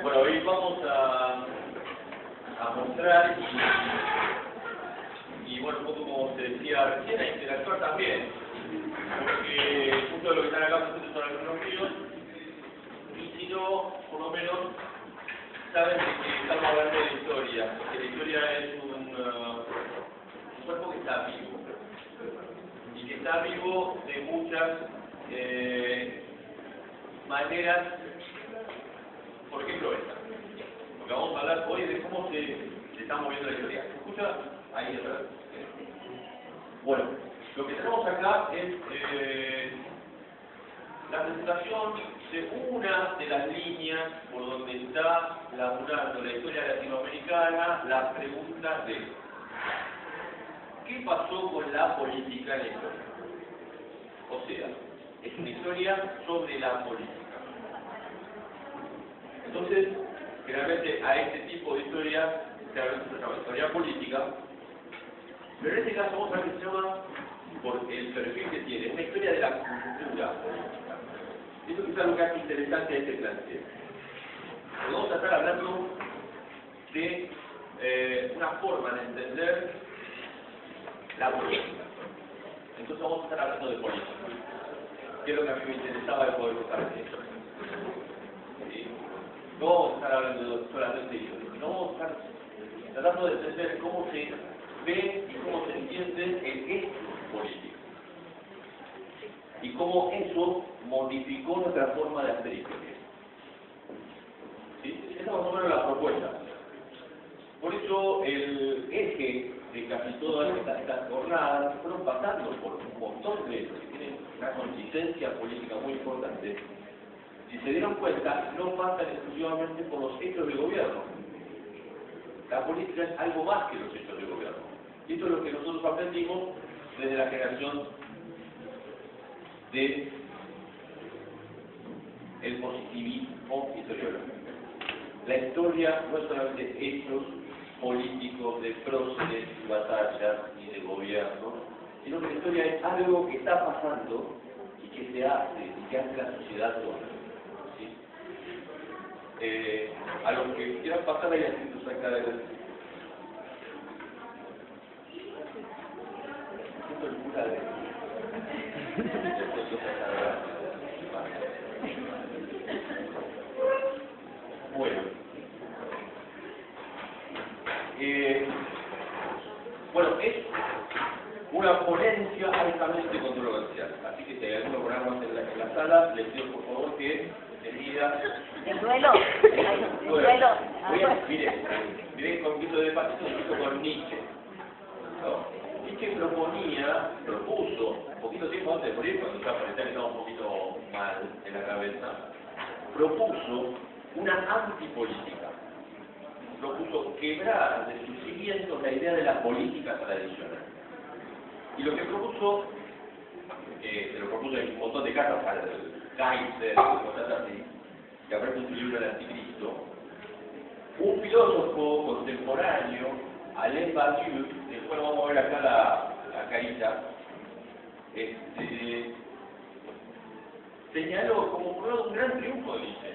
Bueno, hoy vamos a mostrar y bueno, un poco como se decía recién, a interactuar también, porque muchos de los que están acá presentes son algunos míos, y si no, por lo menos, saben de que estamos hablando de la historia, porque la historia es un cuerpo que está vivo, y que está vivo de muchas maneras. Por ejemplo, esta. Porque vamos a hablar hoy de cómo se está moviendo la historia. ¿Se escucha? Ahí atrás. Bueno, lo que tenemos acá es la presentación de una de las líneas por donde está laburando la historia latinoamericana la pregunta de ¿qué pasó con la política en la historia? O sea, es una historia sobre la política. Entonces, generalmente a este tipo de historia se habla de una historia política, pero en este caso vamos a ver que se llama, por el perfil que tiene, es una historia de la cultura política. Eso quizás lo que hace interesante a este planteo. Vamos a estar hablando de una forma de entender la política. Entonces vamos a estar hablando de política, que es lo que a mí me interesaba de poder tocar esto. No vamos a estar hablando solamente de eso, sino vamos a estar tratando de entender cómo se ve y cómo se entiende el hecho político. Y cómo eso modificó nuestra forma de hacer historia. ¿Sí? Esa es más o menos la propuesta. Por eso el eje de casi todas estas jornadas fueron pasando por un montón de hechos que tienen una consistencia política muy importante. Si se dieron cuenta, no pasan exclusivamente por los hechos de gobierno. La política es algo más que los hechos de gobierno. Y esto es lo que nosotros aprendimos desde la generación del positivismo historiográfico. La historia no es solamente hechos políticos de próceres, batallas y de gobierno, sino que la historia es algo que está pasando y que se hace, y que hace la sociedad toda. A los que quieran pasar ahí asientos acá de el cura de bueno, es una ponencia altamente controversial, así que si hay algunos programas en la sala, les pido por favor que enseguida... ¿El duelo? ¿El duelo? Miren con un poquito de pasito, un poquito con Nietzsche. ¿No? Nietzsche propuso, un poquito tiempo antes de morir, cuando ya parecía que estaba un poquito mal en la cabeza, propuso una antipolítica. Propuso quebrar de sus cimientos la idea de la política tradicional. Y lo que propuso, se lo propuso en un montón de cartas al Kaiser, cosas así, que habrá un libro del Anticristo, un filósofo contemporáneo, Alain Badiou, del cual vamos a ver acá la carita, señaló como un gran triunfo de Nietzsche,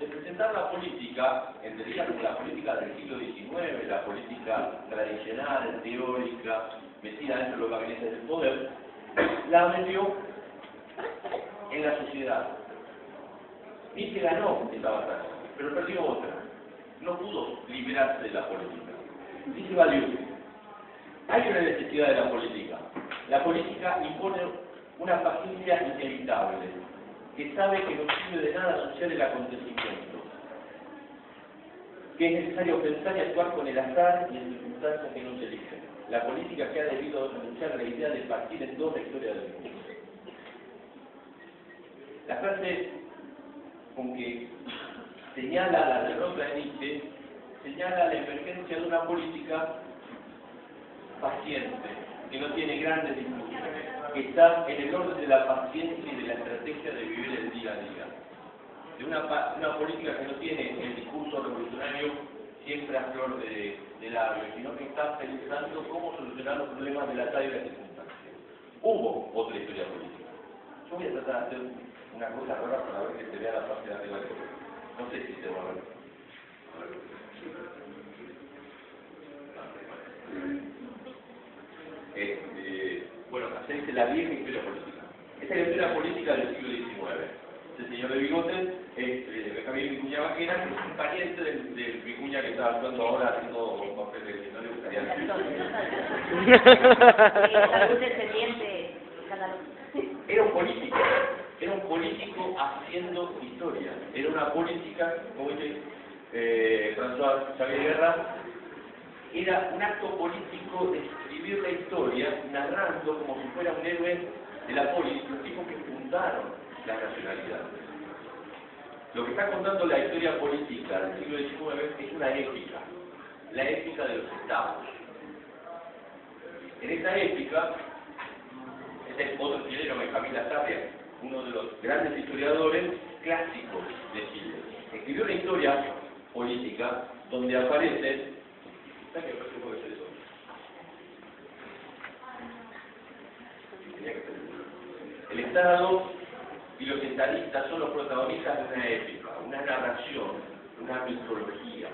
de presentar la política, entendida como la política del siglo XIX, la política tradicional, teórica, metida dentro de los gabinetes del poder, la metió en la sociedad. Nietzsche ganó esta batalla, pero perdió otra. No pudo liberarse de la política. Dice Badiou, hay una necesidad de la política. La política impone una paciencia inevitable, que sabe que no sirve de nada asociar el acontecimiento, que es necesario pensar y actuar con el azar y en circunstancias que no se eligen. La política que ha debido denunciar la idea de partir en dos la historia del mundo. La frase con que señala la derrota de Nietzsche, señala la emergencia de una política paciente, que no tiene grandes discusiones, que está en el orden de la paciencia y de la estrategia de vivir el día a día. De una política que no tiene el discurso revolucionario siempre a flor de labios, sino que está pensando cómo solucionar los problemas de la talla y la circunstancia. Hubo otra historia política. Yo voy a tratar de hacer una cosa rara para ver que se vea la parte de arriba del cuerpo. No sé si se va a ver. la vieja historia política. Esta es la historia política del siglo XIX. Este señor de bigotes es Javier Vicuña Mackenna, que es un pariente del Vicuña que está actuando ahora haciendo un papel que no le gustaría Algún descendiente catalán. Era un político haciendo historia. Era una política, como dice François Xavier Guerra, era un acto político de escribir la historia, narrando como si fuera un héroe de la polis, los tipos que fundaron la nacionalidad. Lo que está contando la historia política del siglo XIX es una épica, la épica de los estados. En esta épica, este es otro chileno, Benjamín Lastarria, uno de los grandes historiadores clásicos de Chile. Escribió una historia política donde aparece... ¿Sabes qué puede ser eso? El Estado y los estadistas son los protagonistas de una épica, una narración, una mitología.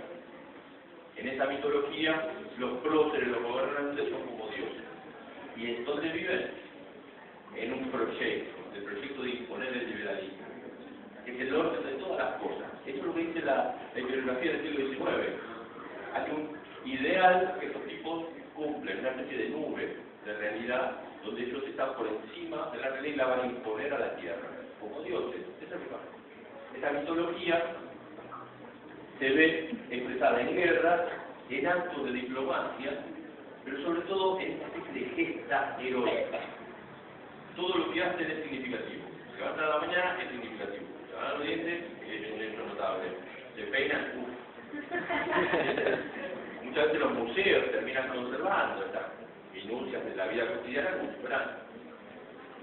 En esa mitología, los próceres, los gobernantes son como dioses. ¿Y en dónde viven? En un proyecto, el proyecto de imponer el liberalismo, que es el orden de todas las cosas. Eso es lo que dice la historiografía del siglo XIX. Hay un ideal que estos tipos cumplen, una especie de nube de realidad, donde ellos están por encima de la realidad y la van a imponer a la tierra, como dioses. Esa es lo que pasa. Esa mitología se ve expresada en guerras, en actos de diplomacia, pero sobre todo en esta especie de gesta heroica. Todo lo que hacen es significativo. Se levantan a la mañana, es significativo. Se van a los dientes, es un hecho notable. Se peinan, muchas veces los museos terminan conservando estas minucias de la vida cotidiana como si fueran.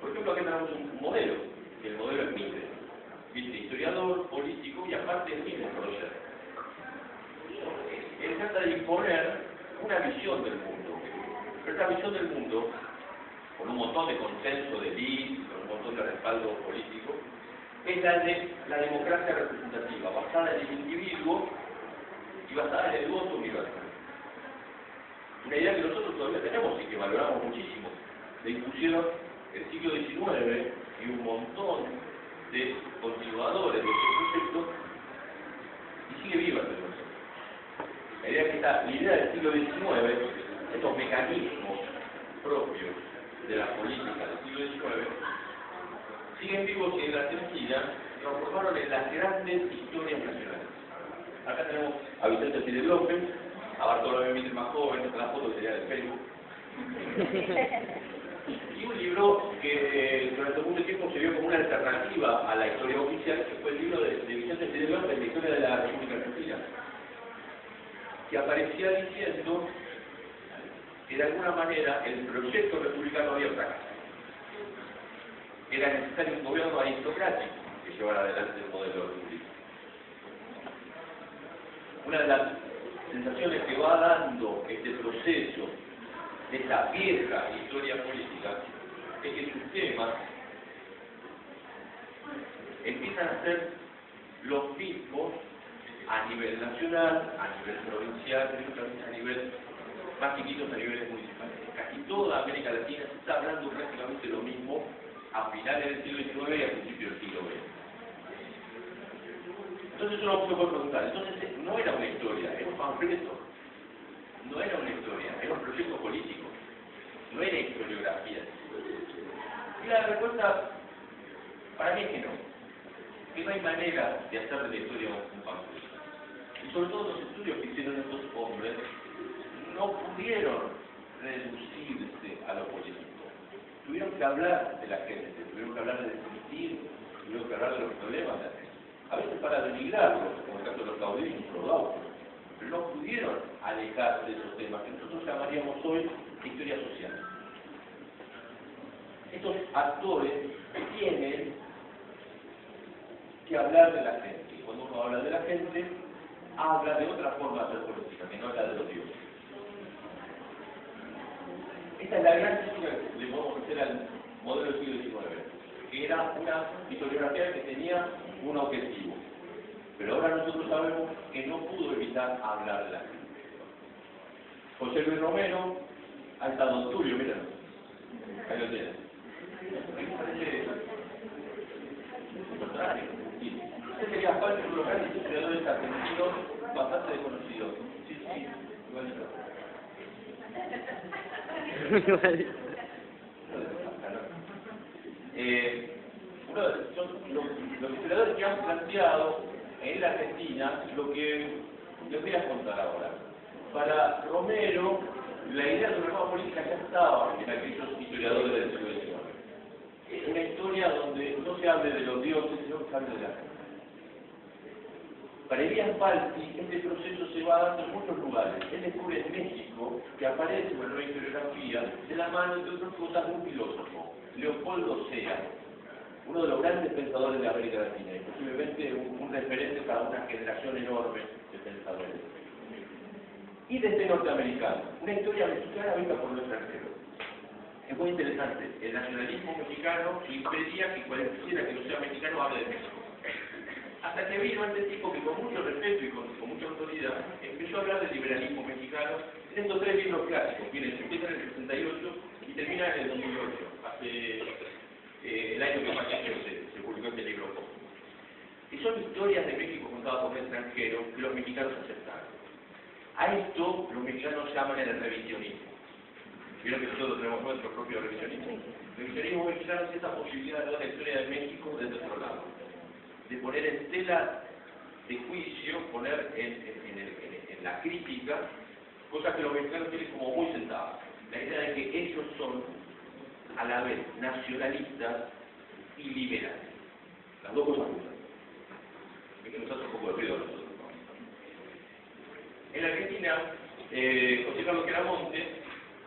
Por ejemplo, aquí tenemos un modelo, que el modelo es Mitre. Mitre, historiador, político y aparte es mismo prócer. Él trata de imponer una visión del mundo. Pero esta visión del mundo, con un montón de consenso de élite, con un montón de respaldo político, es la de la democracia representativa, basada en el individuo y basada en el voto universal. Una idea que nosotros todavía tenemos y que valoramos muchísimo. Le impusieron el siglo XIX y un montón de continuadores de este proyecto y sigue viva entre nosotros. La idea del siglo XIX, estos mecanismos propios de la política del siglo XIX, siguen vivos y en la Argentina se transformaron en las grandes historias nacionales. Acá tenemos a Vicente Pérez López, a Bartolomé Mitre más joven, esta es la foto que sería de Facebook. Y un libro que durante mucho tiempo se vio como una alternativa a la historia oficial, que fue el libro de Vicente Pérez López, la historia de la República Argentina, que aparecía diciendo que de alguna manera el proyecto republicano había fracasado. Era necesario un gobierno aristocrático que llevara adelante el modelo republicano. Una de las sensaciones que va dando este proceso de esta vieja historia política es que sus temas empiezan a ser los mismos a nivel nacional, a nivel provincial, a nivel más chiquitos, a niveles municipales. Casi toda América Latina se está hablando prácticamente lo mismo a finales del siglo XIX y a principios del siglo XX. Entonces uno se puede preguntar, entonces no era una historia, era un panfleto. No era una historia, era un proyecto político. No era historiografía. Y la respuesta para mí es que no. Que no hay manera de hacer de la historia un panfleto. Y sobre todo los estudios que hicieron estos hombres no pudieron reducirse a lo político. Tuvieron que hablar de la gente, tuvieron que hablar de sentir, tuvieron que hablar de los problemas de la gente. A veces para denigrarlos, como el caso de los caudillos, los gauchos, pero no pudieron alejarse de esos temas que nosotros llamaríamos hoy historia social. Estos actores tienen que hablar de la gente. Y cuando uno habla de la gente, habla de otra forma de hacer política, que no habla de los dioses. Esta es la gran crítica que le podemos hacer al modelo del siglo XIX, que era una historiografía que tenía un objetivo. Pero ahora nosotros sabemos que no pudo evitar hablar de la gente. José Luis Romero ha estado en Tulio, miren, ahí lo tienen. Sí. Usted sería Juan Cruz López, historiadores argentinos bastante desconocidos. Sí, sí, igualito. Son los historiadores que han planteado en la Argentina lo que les voy a contar ahora. Para Romero, la idea de una nueva política ya estaba en aquellos historiadores del siglo XIX. Es una historia donde no se hable de los dioses, sino que se hable de la gente. Para Elías Balti, este proceso se va dando en muchos lugares. Él descubre en México que aparece una nueva historiografía de la mano, entre otras cosas, de un filósofo, Leopoldo Sea, uno de los grandes pensadores de América Latina, y posiblemente un referente para una generación enorme de pensadores. Y desde norteamericano, una historia mexicana vista por un extranjero. Es muy interesante, el nacionalismo mexicano impedía que cualquiera que no sea mexicano hable de México. Hasta que vino este tipo que con mucho respeto y con mucha autoridad empezó a hablar del liberalismo mexicano en estos tres libros clásicos, que empiezan en el 68 y terminan en el 2008, hace el año que falleció se publicó este libro. Y son historias de México contadas por un extranjero que los mexicanos aceptaron. A esto los mexicanos llaman el revisionismo. Vieron que nosotros tenemos nuestro propio revisionismo. El revisionismo mexicano es esa posibilidad de ver la historia de México desde otro lado, de poner en tela de juicio, poner en la crítica cosas que los mexicanos tienen como muy sentadas. La idea de que ellos son a la vez nacionalistas y liberales. Las dos cosas juntas. Es que nos hace un poco de ruido a nosotros. En la Argentina, José Carlos Queramonte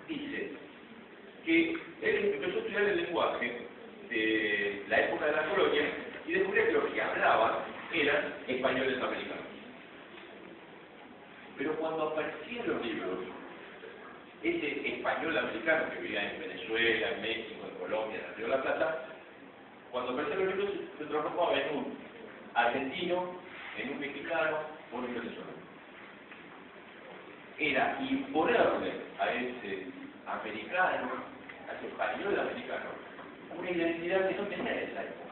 dice que él empezó a estudiar el lenguaje de la época de la colonia y descubrió que los que hablaban eran españoles americanos. Pero cuando aparecían los libros, ese español americano que vivía en Venezuela, en México, en Colombia, en el Río de la Plata, cuando aparecían los libros se transformaba en un argentino, en un mexicano o en un venezolano. Era imponerle a ese americano, a ese español americano, una identidad que no tenía en esa época.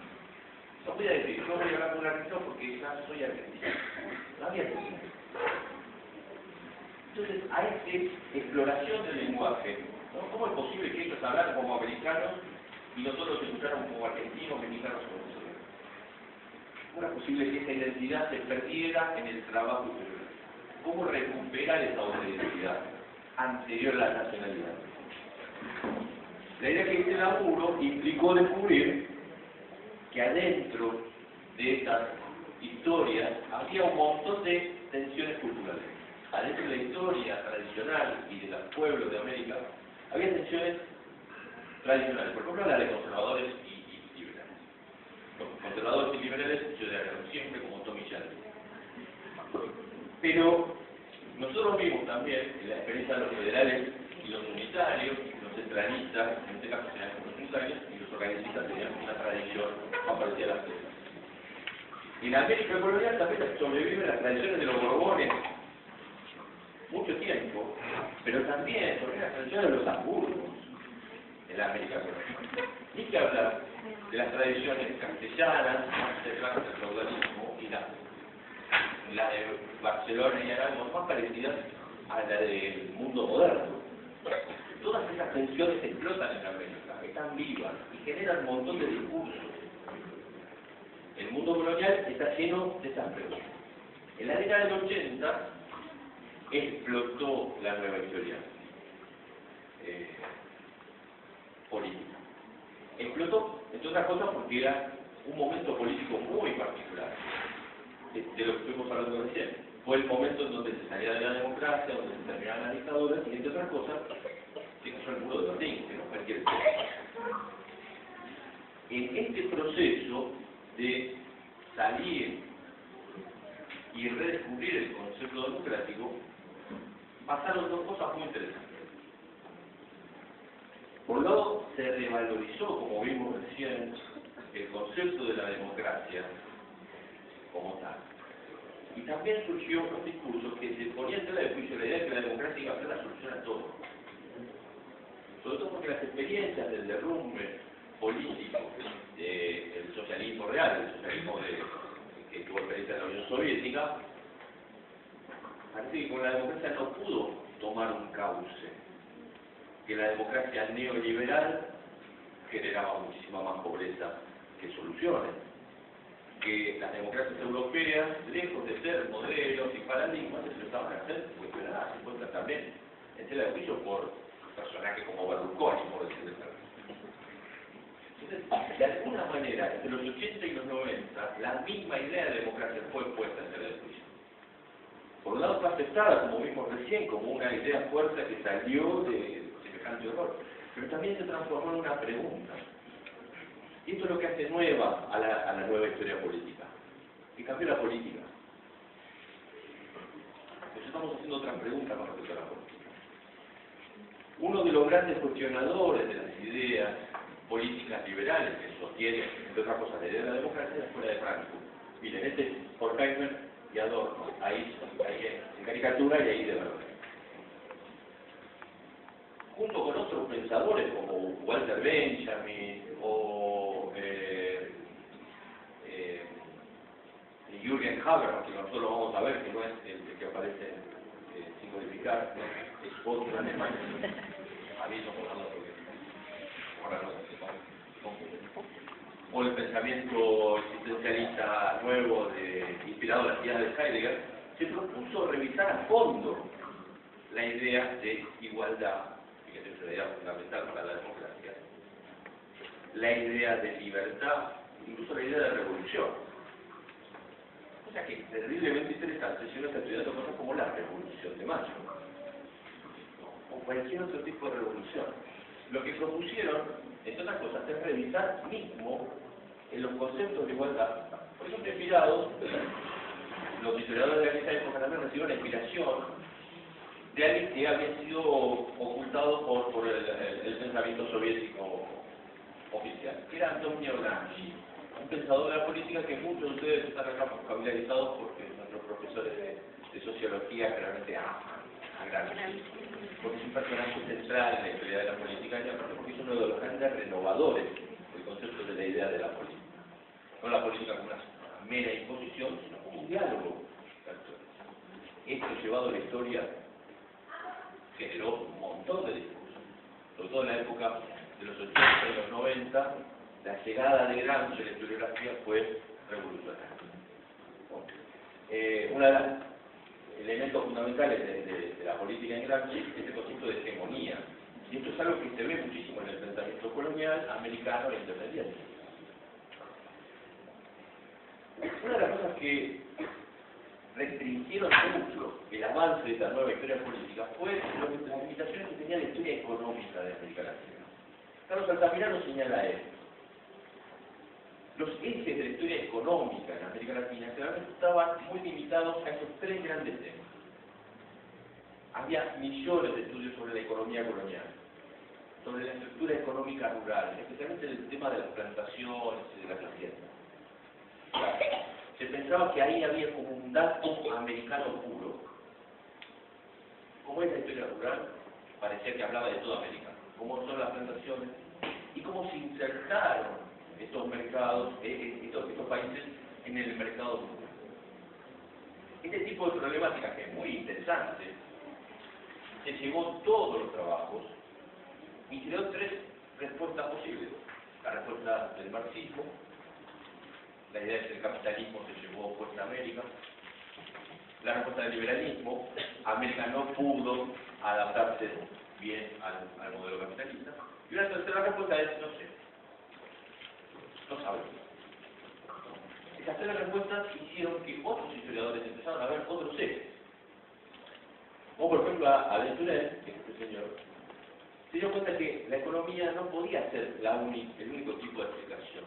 No podía decir, yo voy a hablar con un argentino porque ya soy argentino. No había posibilidad. Entonces, a esta exploración del lenguaje, ¿no? ¿Cómo es posible que ellos hablaran como americanos y nosotros escucháramos como argentinos, mexicanos o venezolanos? ¿Cómo era posible que esa identidad se perdiera en el trabajo superior? ¿Cómo recuperar esa otra identidad anterior a la nacionalidad? La idea que este laburo implicó descubrir que adentro de estas historias había un montón de tensiones culturales. Adentro de la historia tradicional y de los pueblos de América, había tensiones tradicionales. Por ejemplo, la de conservadores y liberales. Los conservadores y liberales se idearon siempre como Tommy Shelby. Pero nosotros vimos también en la experiencia de los federales y los unitarios, los centralistas, en este caso serían los unitarios, y los organicistas tenían una tradición más parecida a la nuestra. En la América colonial también sobreviven las tradiciones de los borbones mucho tiempo, pero también sobre las tradiciones de los Habsburgos en la América colonial. Ni que hablar de las tradiciones castellanas, cercanas al feudalismo, y la de Barcelona y Aragón, más parecidas a la del mundo moderno. Todas esas tensiones explotan en la América, están vivas y generan un montón de discursos. El mundo colonial está lleno de esas preguntas. En la década del 80 explotó la nueva historia política. Explotó, entre otras cosas, porque era un momento político muy particular, de lo que estuvimos hablando recién. Fue el momento en donde se salía de la democracia, donde se terminaban las dictaduras, y entre otras cosas, se cayó el muro de Berlín, que no cualquier cosa. En este proceso de salir y redescubrir el concepto democrático, pasaron dos cosas muy interesantes. Por un lado, se revalorizó, como vimos recién, el concepto de la democracia como tal. Y también surgió un discurso que se ponía en tela de juicio la idea de que la democracia iba a ser la solución a todo. Sobre todo porque las experiencias del derrumbe político del socialismo real, el socialismo que tuvo experiencia en la Unión Soviética, parece que con la democracia no pudo tomar un cauce, que la democracia neoliberal generaba muchísima más pobreza que soluciones, que las democracias europeas, lejos de ser modelos y paradigmas, empezaban a ser cuestionadas y puestas también en tela de juicio por personajes como Berlusconi, por decirlo de tal. Entonces, de alguna manera, entre los 80 y los 90, la misma idea de democracia fue puesta en tela de juicio. Por un lado fue aceptada, como vimos recién, como una idea fuerte que salió de semejante horror, pero también se transformó en una pregunta. Y esto es lo que hace nueva a la nueva historia política, que cambió la política. Nos estamos haciendo otra pregunta con respecto a la política. Uno de los grandes cuestionadores de las ideas políticas liberales que sostienen, entre otras cosas, la idea de la democracia es la escuela de Frankfurt. Miren, este es Horkheimer y Adorno, ahí en caricatura y ahí de verdad. Junto con otros pensadores como Walter Benjamin o Jürgen Habermas, que nosotros lo vamos a ver, que no es el que aparece sin codificar, ¿no? Es otro alemán. Aviso por la noche, o el pensamiento existencialista nuevo inspirado en las ideas de Heidegger, se propuso revisar a fondo la idea de igualdad, que es una idea fundamental para la democracia, la idea de libertad, incluso la idea de revolución. O sea que es terriblemente interesante si uno está estudiando cosas como la Revolución de Mayo, o cualquier otro tipo de revolución. Lo que propusieron, entre otras cosas, es revisar mismo en los conceptos de igualdad. Por ejemplo, inspirados, los historiadores de esa época también recibieron la inspiración de alguien que había sido ocultado por el pensamiento soviético oficial, que era Antonio Gramsci, un pensador de la política que muchos de ustedes están acá familiarizados porque nuestros profesores de sociología realmente aman a Gramsci, porque es un personaje central en la historia de la política y aparte porque es uno de los grandes renovadores del concepto de la idea de la política. No la política como una mera imposición, sino como un diálogo. Esto llevado a la historia generó un montón de discursos, sobre todo en la época de los 80 y los 90, la llegada de Gramsci a la historiografía fue revolucionaria. Uno de los elementos fundamentales de la política en Gramsci es el concepto de hegemonía, y esto es algo que se ve muchísimo en el pensamiento colonial americano e independiente. Una de las cosas que restringieron mucho el avance de esta nueva historia política fue las limitaciones que tenía la historia económica de América Latina. Carlos Altamirano señala esto. Los ejes de la historia económica en América Latina generalmente estaban muy limitados a esos tres grandes temas. Había millones de estudios sobre la economía colonial, sobre la estructura económica rural, especialmente el tema de las plantaciones y de las haciendas. Se pensaba que ahí había como un dato americano puro. ¿Cómo es la historia rural? Parecía que hablaba de toda América. ¿Cómo son las plantaciones? Y cómo se insertaron estos mercados, estos países en el mercado mundial. Este tipo de problemática, que es muy interesante, se llevó todos los trabajos y creó tres respuestas posibles. La respuesta del marxismo, la idea de que el capitalismo se llevó puesta a América, la respuesta del liberalismo, América no pudo adaptarse bien al modelo capitalista, y una tercera respuesta es, no sé, no sabemos. Esas tres respuestas hicieron que otros historiadores empezaron a ver otros ejes. Como por ejemplo a Venturel, que es este señor, se dio cuenta que la economía no podía ser el único tipo de explicación.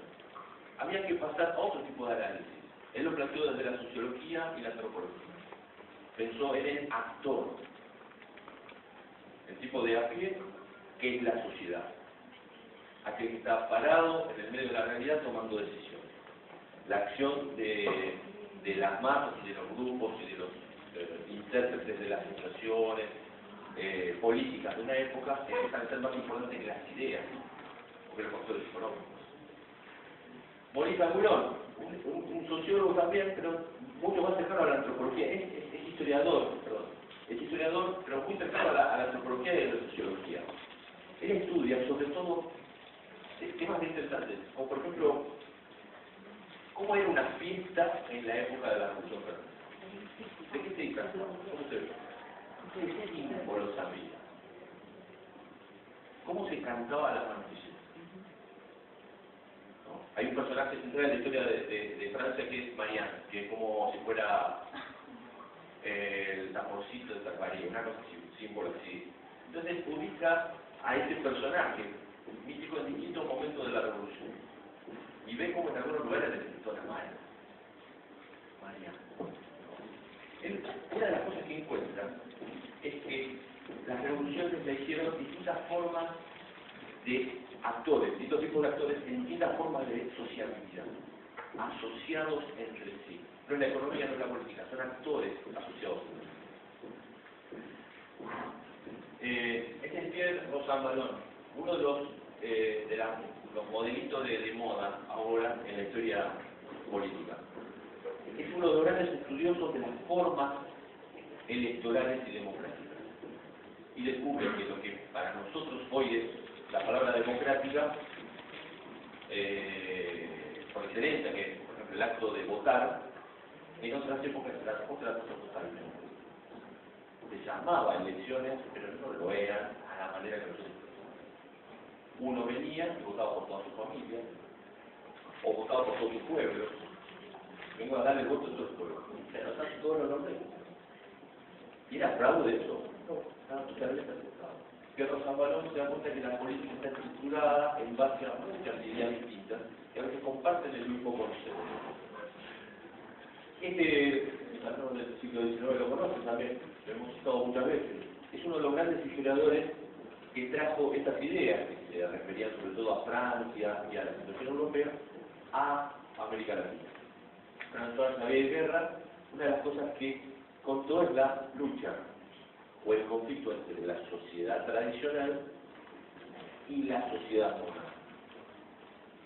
Había que pasar a otro tipo de análisis. Él lo planteó desde la sociología y la antropología. Pensó en el actor, el tipo de a pie, que es la sociedad. Aquel que está parado en el medio de la realidad tomando decisiones. La acción de las masas y de los grupos y de los intérpretes de las situaciones políticas de una época empiezan a ser más importantes que las ideas. sobre los factores económicos. Moritz Mulón, un sociólogo también, pero mucho más cercano a la antropología, es historiador, pero muy cercano a la antropología y a la sociología. Él estudia sobre todo temas muy interesantes, como por ejemplo, cómo era una fiesta en la época de la Revolución Francesa. ¿De qué se disfrazaba? ¿Cómo se ve? ¿Qué símbolos había? ¿Cómo se cantaba la Marsellesa? ¿No? Hay un personaje central en la historia de Francia que es Marianne, que es como si fuera el tamborcito de Zacarías, una cosa así, un símbolo así. Entonces ubica a ese personaje mítico en distintos momentos de la Revolución y ve cómo en algunos lugares le entona Marianne. Una de las cosas que encuentra es que las revoluciones le hicieron distintas formas de actores, distintos tipos de actores en distintas formas de sociabilidad, asociados entre sí. No en la economía, no en la política, son actores asociados entre sí. Este es Pierre Rosanvallon, uno de los modelitos de moda ahora en la historia política. Es uno de los grandes estudiosos de las formas electorales y democráticas. Y descubre que lo que para nosotros hoy es la palabra democrática, por excelencia, que es, por ejemplo, el acto de votar, en otras épocas era otra cosa totalmente. Se llamaba elecciones, pero no lo eran a la manera que nosotros. Uno venía y votaba por toda su familia, o votaba por todo su pueblo. Vengo a darle el voto a todo el pueblo. Se anotan todos los nombres. ¿Y era fraude eso? No, estaba totalmente aceptado. Pierre Rosanvallon se da cuenta que la política está estructurada en base a muchas ideas distintas que a veces comparten el mismo concepto. Alumnos del siglo XIX lo conocen también, lo hemos citado muchas veces. Es uno de los grandes historiadores que trajo estas ideas, que se referían sobre todo a Francia y a la situación europea, a América Latina. François Xavier Guerra, una de las cosas que contó es la lucha o el conflicto entre la sociedad tradicional y la sociedad moderna.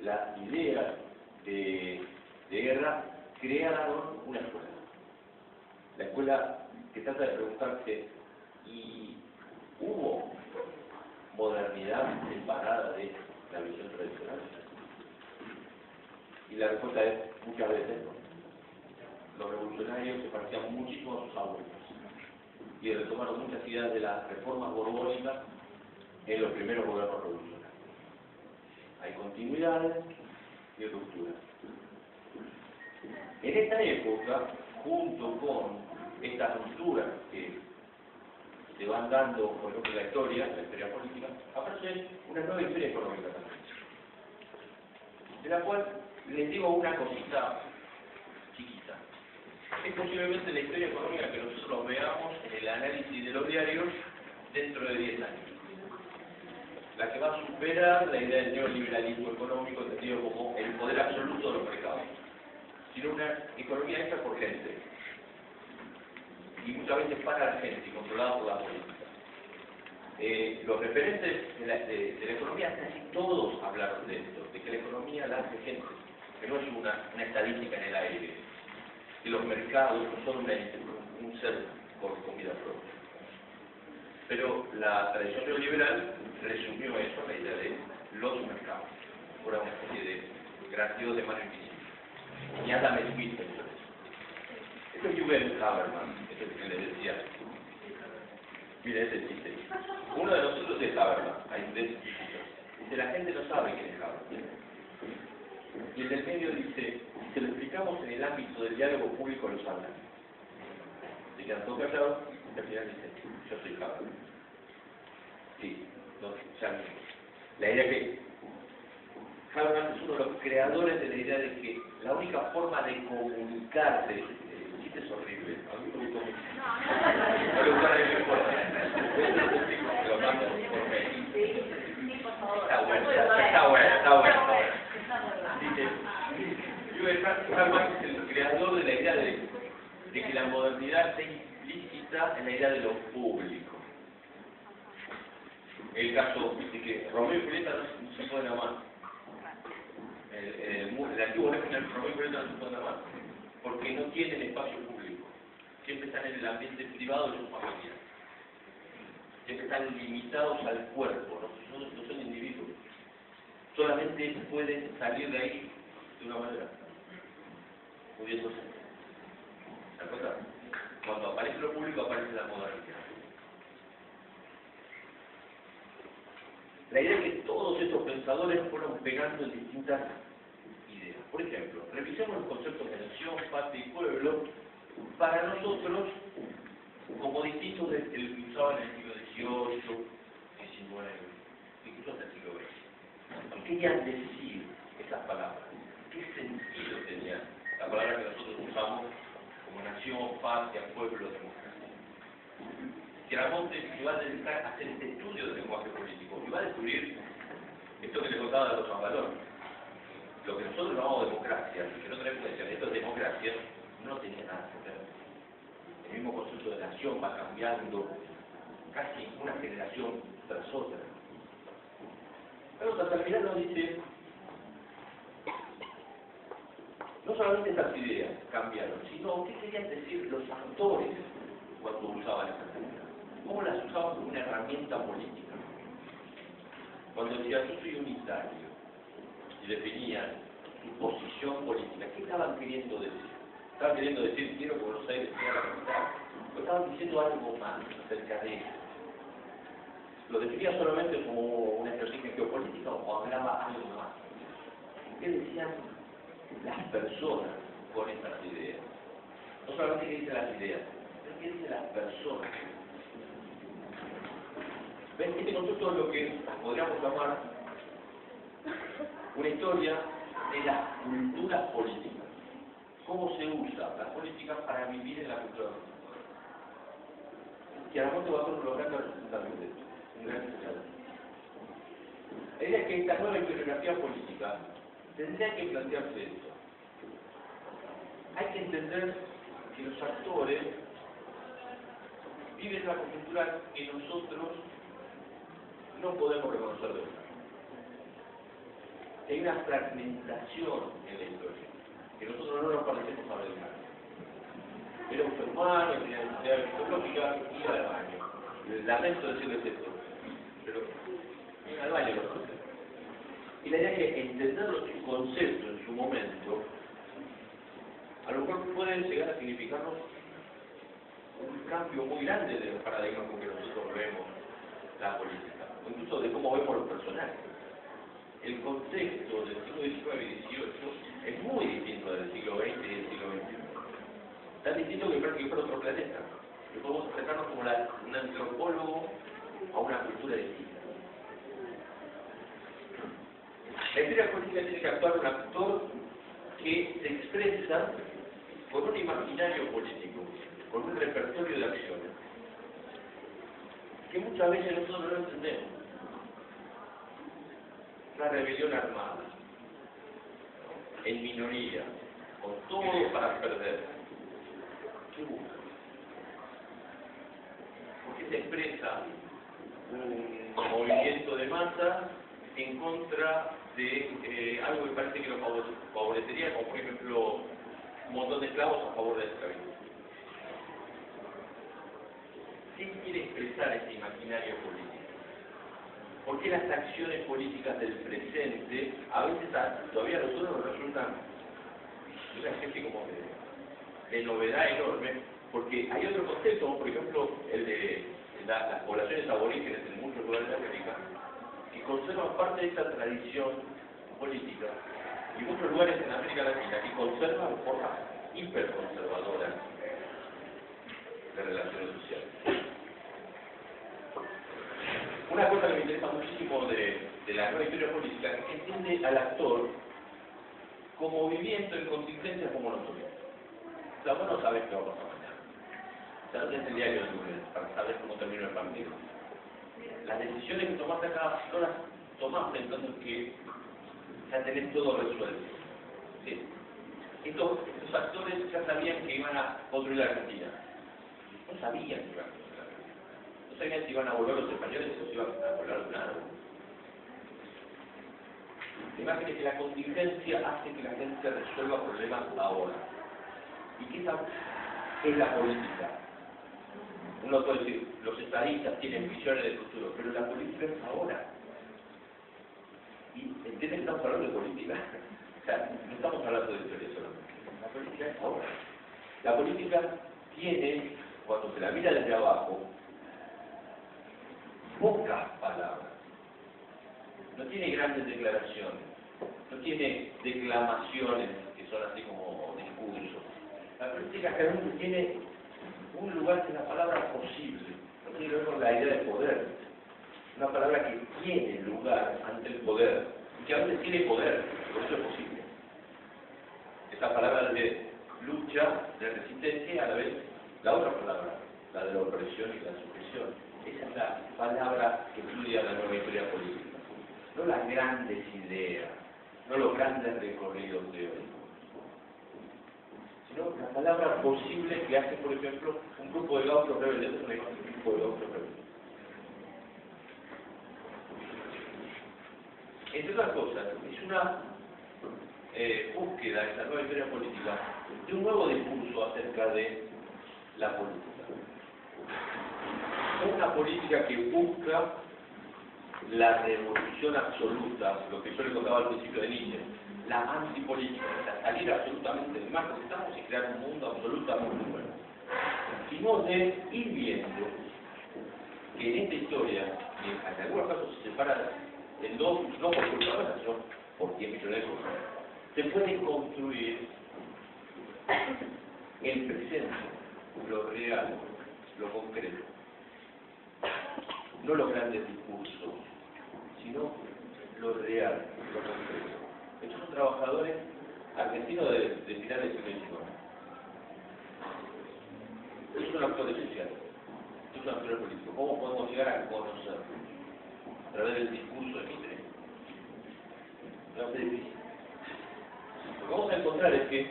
Las ideas de Guerra crearon una escuela. La escuela que trata de preguntarse, ¿y hubo modernidad separada de la visión tradicional? Y la respuesta es muchas veces no. Los revolucionarios se parecían muchísimo a sus abuelos y retomaron muchas ideas de las reformas borbónicas en los primeros gobiernos revolucionarios. Hay continuidades y rupturas. En esta época, junto con estas rupturas que se van dando, por ejemplo, en la historia política, aparece una nueva historia económica también, de la cual les digo una cosita chiquita. Es posiblemente la historia económica que nosotros veamos en el análisis de los diarios dentro de 10 años. La que va a superar la idea del neoliberalismo económico entendido como el poder absoluto de los mercados, sino una economía hecha por gente, y muchas veces para la gente y controlada por la política. Los referentes de la economía, casi todos hablaron de esto, de que la economía la hace gente, que no es una estadística en el aire, que los mercados no son un ser con vida propia. Pero la tradición neoliberal resumió eso en la idea de los mercados, por una especie de gratitud de mano invisible. Y Adam Smith pensó eso. Esto es Jürgen Habermas, es el que les decía. Mira, ese chiste. Uno de nosotros es Habermas, hay tres discípulos. Dice, la gente no sabe quién es Habermas. Y el del medio dice, si se lo explicamos en el ámbito del diálogo público, lo sabrán. Se quedan todos callados y al final dicen, yo soy Habermas. Sí, no, ya mismo. La idea que Habermas es uno de los creadores de la idea de que la única forma de comunicarse, el chiste es horrible, a mí me gustó mucho. No le gusta el informe. Lo mando por mail. Está bueno. Dice, Jürgen Habermas es el creador de la idea de que la modernidad está implícita en la idea de lo público. el caso de que Romeo y Julieta no se pueden amar. El antiguo régimen Romeo y Julieta no se pueden amar, porque no tienen espacio público. Siempre están en el ambiente privado de sus familias. Siempre están limitados al cuerpo, no son individuos. Solamente pueden salir de ahí de una manera, pudiéndose. ¿Se acuerdan? Cuando aparece lo público, aparece la modernidad. La idea es que todos estos pensadores fueron pegando en distintas ideas. Por ejemplo, revisemos los conceptos de nación, patria y pueblo para nosotros como distintos del que usaban en el siglo XVIII, XIX, incluso hasta el siglo XX. ¿Qué querían decir esas palabras? ¿Qué sentido tenían la palabra que nosotros usamos como nación, patria, pueblo, democracia? Chiaramonte se va a dedicar a hacer este estudio del lenguaje político y va a descubrir esto que le contaba de los valores. Lo que nosotros llamamos democracia, que en otra época decían esto es democracia, no tenía nada que ver. El mismo concepto de nación va cambiando casi una generación tras otra. Pero Sant'Almirano nos dice, no solamente estas ideas cambiaron, sino qué querían decir los autores cuando usaban estas ideas. ¿Cómo las usaban como una herramienta política? Cuando decían yo soy unitario y definían su posición política, ¿qué estaban queriendo decir? Estaban queriendo decir quiero que Buenos Aires sea la capital, o estaban diciendo algo más acerca de eso. Lo definía solamente como una estrategia geopolítica o hablaba algo más. ¿Qué decían las personas con estas ideas? No solamente qué dicen las ideas, sino qué dicen las personas. ¿Ven? Este concepto es lo que podríamos llamar una historia de las culturas políticas. ¿Cómo se usa la política para vivir en la cultura política? Chiaramonte va a ser uno de los grandes representantes de esto, un gran especialista. La idea es que esta nueva historiografía política tendría que plantearse esto. Hay que entender que los actores viven una coyuntura que nosotros no podemos reconocer de verdad. Hay una fragmentación en la historia, que nosotros no nos parecemos saber de nada. Era un ser humano, tenía necesidad fisiológica, iba al baño. Lamento decirles esto, pero iba al baño, lo conocen. Y la idea es que entender los conceptos en su momento, a lo mejor pueden llegar a significarnos un cambio muy grande del paradigma con que nosotros vemos la política, incluso de cómo vemos los personajes. El contexto del siglo XIX y XVIII es muy distinto del siglo XX y del siglo XXI. Tan distinto que fuera otro planeta. Que podemos acercarnos como un antropólogo a una cultura distinta. La historia política tiene que actuar un actor que se expresa con un imaginario político, con un repertorio de acciones, que muchas veces nosotros no entendemos. Una rebelión armada, en minoría, con todo para perder. ¿Qué busca? ¿Por qué se expresa un movimiento de masa en contra de algo que parece que lo favorecería, como por ejemplo un montón de esclavos a favor de la esclavitud? ¿Qué quiere expresar este imaginario político? ¿Por qué las acciones políticas del presente a veces todavía a nosotros nos resultan una especie como de novedad enorme? Porque hay otro concepto, como por ejemplo el de las poblaciones aborígenes en muchos lugares de América, que conservan parte de esta tradición política, y muchos lugares en América Latina que conservan formas hiperconservadoras de relaciones sociales. Una cosa que me interesa muchísimo de la nueva historia política es que entiende al actor como viviendo en contingencias como nosotros. O sea, vos no sabés qué va a pasar mañana. O sea, no tenés el diario del lunes para saber cómo termina el partido. Las decisiones que tomaste acá no las tomás pensando que ya tenés todo resuelto. ¿Sí? Estos actores ya sabían que iban a construir la Argentina. No sabían que iban a construir la Argentina. No sabían si iban a volar los españoles o si iban a volar un árbol. La imagen es que la contingencia hace que la gente resuelva problemas ahora. ¿Y qué es la política? Uno puede decir, los estadistas tienen visiones de futuro, pero la política es ahora. Y entienden que estamos hablando de política. O sea, no estamos hablando de historia solamente. La política es ahora. La política tiene, cuando se la mira desde abajo, pocas palabras. No tiene grandes declaraciones. No tiene declamaciones que son así como discursos. La política realmente tiene un lugar que es la palabra posible. No tiene que ver con la idea de poder. Una palabra que tiene lugar ante el poder. Y que a veces tiene poder, por eso es posible. Esa palabra de lucha, de resistencia, y a la vez la otra palabra, la de la opresión y la supresión. Esa es la palabra que estudia la nueva historia política. No las grandes ideas, no los grandes recorridos teóricos, sino la palabra posible que hace, por ejemplo, un grupo de gauchos rebeldes, un grupo de gauchos rebeldes. Entre otras cosas, es una búsqueda en la nueva historia política de un nuevo discurso acerca de la política. No una política que busca la revolución absoluta, lo que yo le contaba al principio de Nietzsche, la antipolítica, o sea, salir absolutamente del marco que estamos y crear un mundo absolutamente nuevo, sino de ir viendo que en esta historia, que en algunos casos se separa en dos, no por culpa de la sino por 10 millones de cosas, se puede construir el presente, lo real, lo concreto, no los grandes discursos, sino lo real, lo concreto. Estos son trabajadores argentinos de finales del siglo XIX. Estos son actores sociales, estos son actores políticos. ¿Cómo podemos llegar a conocer? A través del discurso de Mitre. No es difícil. Lo que vamos a encontrar es que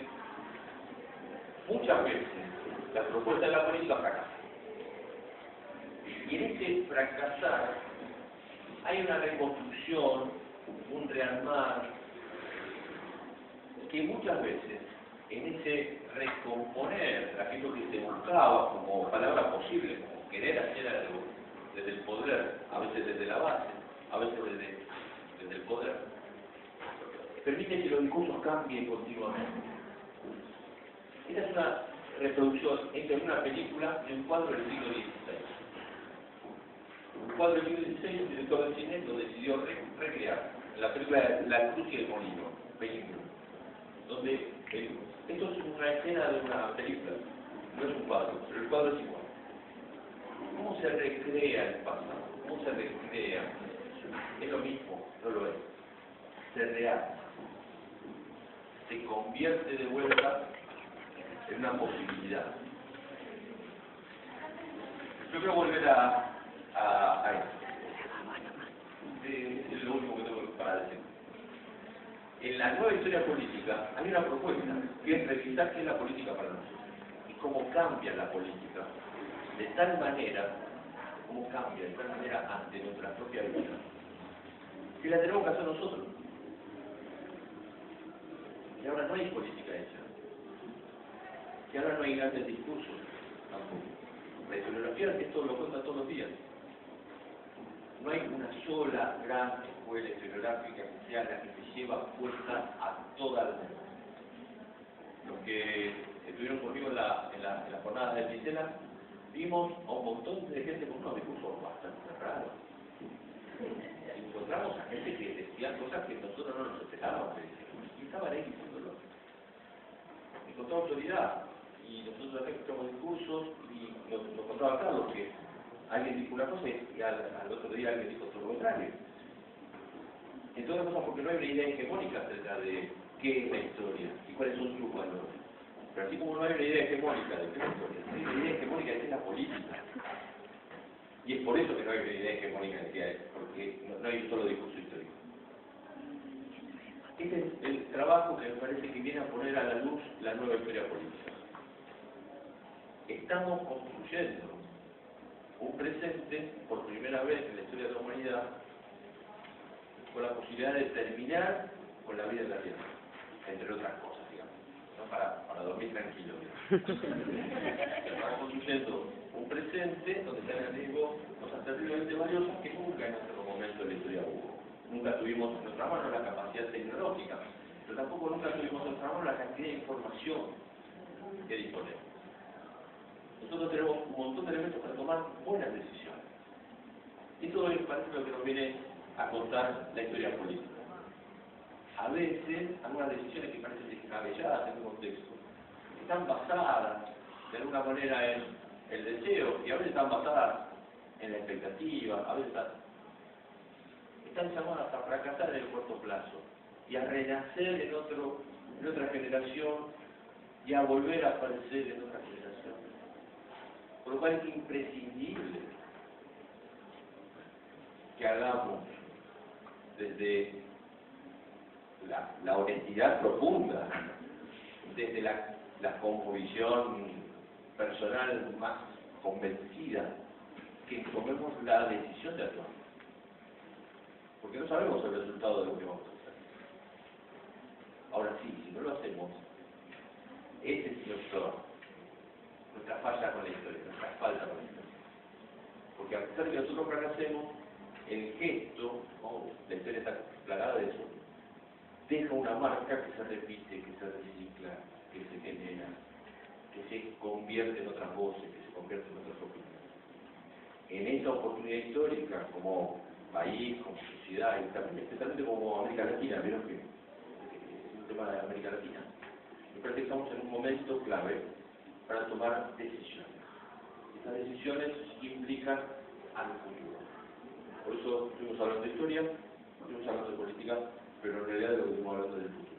muchas veces la propuesta de la política fracasa. Y en ese fracasar hay una reconstrucción, un rearmar, que muchas veces en ese recomponer aquello que se buscaba como palabra posible, como querer hacer algo desde el poder, a veces desde la base, a veces desde el poder, permite que los discursos cambien continuamente. Esta es una reproducción entre una película y un cuadro del siglo XVI. Un cuadro del siglo XVI, un director de cine lo decidió recrear en la película La Cruz y el Molino, película, donde esto es una escena de una película, no es un cuadro, pero el cuadro es igual. ¿Cómo se recrea el pasado? ¿Cómo se recrea? Es lo mismo, no lo es. Se realza. Se convierte de vuelta en una posibilidad. Yo quiero volver a esto. Es lo último que tengo para decir. En la nueva historia política hay una propuesta que es revisar qué es la política para nosotros y cómo cambia la política de tal manera, ante nuestra propia vida, que la tenemos que hacer nosotros. Y ahora no hay política hecha. Y ahora no hay grandes discursos tampoco. La historiografía esto lo cuenta todos los días. No hay una sola gran escuela historiográfica que sea la que se lleva puesta a toda la mundo. Los que estuvieron conmigo en la jornada de Gisela, vimos a un montón de gente con unos discursos bastante raros. Encontramos a gente que decía cosas que nosotros no nos esperábamos que decían. Y estaban ahí diciéndolo. Encontró autoridad. Y nosotros también escuchamos discursos y nos contaba Carlos que alguien dijo una cosa y al otro día alguien dijo todo lo contrario. Entonces cosas porque no hay una idea hegemónica acerca de qué es la historia y cuáles son sus valores. Pero así como no hay una idea hegemónica de qué es la historia, hay una idea hegemónica de qué es la política. Y es por eso que no hay una idea hegemónica de qué es, porque no hay un solo discurso histórico. Este es el trabajo que me parece que viene a poner a la luz la nueva historia política. Estamos construyendo un presente, por primera vez en la historia de la humanidad, con la posibilidad de terminar con la vida en la Tierra, entre otras cosas, digamos, ¿no? Para dormir tranquilo. Estamos construyendo un presente donde están en riesgo cosas terriblemente valiosas que nunca en otro momento de la historia hubo. Nunca tuvimos en nuestra mano la capacidad tecnológica, pero tampoco nunca tuvimos en nuestra mano la cantidad de información que disponemos. Nosotros tenemos un montón de elementos para tomar buenas decisiones. Esto es parece lo que nos viene a contar la historia política. A veces, algunas decisiones que parecen descabelladas en un contexto, están basadas de alguna manera en el deseo, y a veces están basadas en la expectativa, a veces están llamadas a fracasar en el corto plazo y a renacer en otra generación y a volver a aparecer en otra generación. Por lo cual es imprescindible que hagamos desde la honestidad profunda, desde la convicción personal más convencida, que tomemos la decisión de actuar. Porque no sabemos el resultado de lo que vamos a hacer. Ahora sí, si no lo hacemos, ese es nuestra falla con la historia, nuestra falta con la historia. Porque a pesar de que nosotros fracasemos, el gesto, ¿no? La historia está plagada de eso, deja una marca que se repite, que se recicla, que se genera, que se convierte en otras voces, que se convierte en otras opiniones. En esa oportunidad histórica, como país, como sociedad, y también especialmente como América Latina, vieron que es un tema de América Latina, me parece que estamos en un momento clave para tomar decisiones. Estas decisiones implican al futuro. Por eso estuvimos hablando de historia, estuvimos hablando de política, pero en realidad de lo que estamos hablando del futuro.